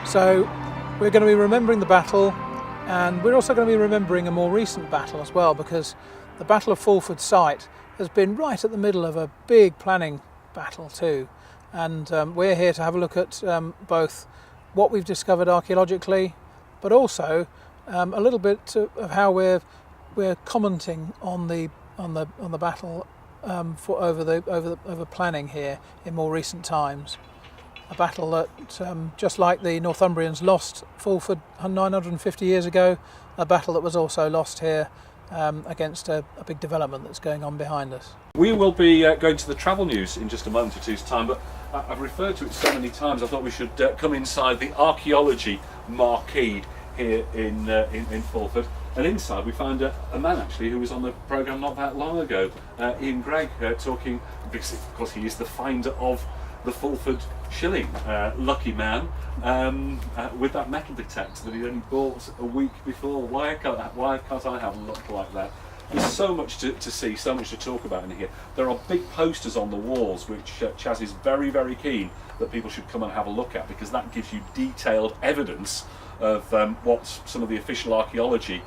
So we're going to be remembering the battle, and we're also going to be remembering a more recent battle as well, because the Battle of Fulford site has been right at the middle of a big planning battle too. And we're here to have a look at both what we've discovered archaeologically, but also a little bit of how we're commenting on the battle over planning here in more recent times. A battle that, just like the Northumbrians lost Fulford 950 years ago, a battle that was also lost here against a big development that's going on behind us. We will be going to the travel news in just a moment or two's time, but I've referred to it so many times I thought we should come inside the archaeology marquee here in Fulford. And inside we found a man actually who was on the programme not that long ago, Ian Gregg, talking, because of course he is the finder of the Fulford shilling, lucky man, with that metal detector that he only bought a week before. Why can't I have a look like that? There's so much to see, so much to talk about in here. There are big posters on the walls which Chaz is very, very keen that people should come and have a look at, because that gives you detailed evidence of what some of the official archaeology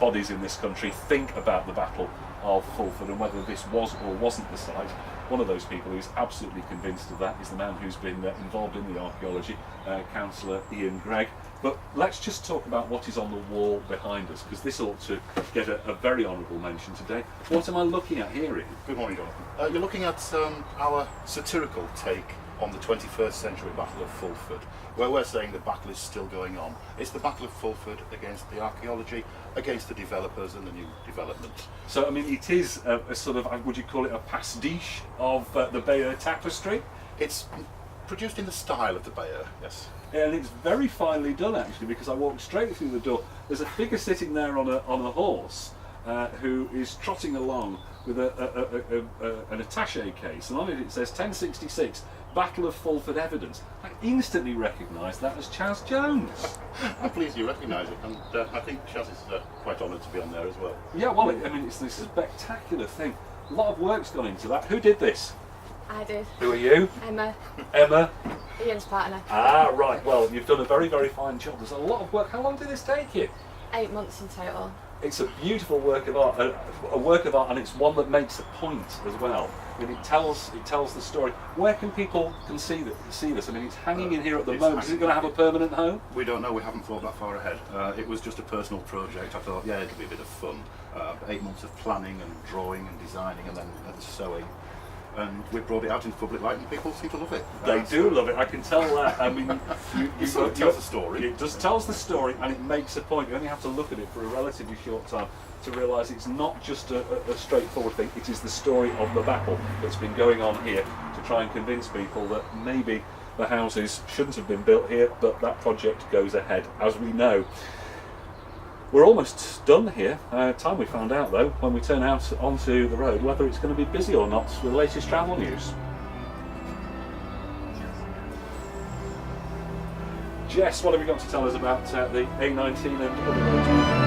bodies in this country think about the Battle of Fulford and whether this was or wasn't the site. One of those people who's absolutely convinced of that is the man who's been involved in the archaeology, Councillor Ian Gregg. But let's just talk about what is on the wall behind us, because this ought to get a very honourable mention today. What am I looking at here, Ian? Good morning, Jonathan. You're looking at our satirical take on the 21st century Battle of Fulford, where we're saying the battle is still going on. It's the Battle of Fulford against the archaeology, against the developers and the new development. So, I mean, it is a sort of, would you call it a pastiche of the Battle Tapestry? It's produced in the style of the Bayeux, yes. Yeah, and it's very finely done actually, because I walked straight through the door. There's a figure sitting there on a horse who is trotting along with an attaché case, and on it says 1066 Battle of Fulford evidence. I instantly recognised that as Chaz Jones. I'm pleased you recognise it, and I think Chaz is quite honoured to be on there as well. Yeah, well, I mean, it's this spectacular thing. A lot of work's gone into that. Who did this? I did. Who are you? Emma. Emma? Ian's partner. Ah, right. Well, you've done a very, very fine job. There's a lot of work. How long did this take you? 8 months in total. It's a beautiful work of art, a work of art, and it's one that makes a point as well. I mean, it tells the story. Where can people see this? I mean, it's hanging in here at the moment. Is it going to have a permanent home? We don't know. We haven't thought that far ahead. It was just a personal project. I thought, yeah, it'll be a bit of fun. 8 months of planning and drawing and designing, and then sewing. And we brought it out into public light, and people seem to love it. They do love it. I can tell that. I mean, it sort of tells the story. It just tells the story, and it makes a point. You only have to look at it for a relatively short time to realise it's not just a straightforward thing. It is the story of the battle that's been going on here to try and convince people that maybe the houses shouldn't have been built here, but that project goes ahead, as we know. We're almost done here. Time we found out though, when we turn out onto the road, whether it's going to be busy or not with the latest travel news. Jess, what have you got to tell us about the A19 and other roads?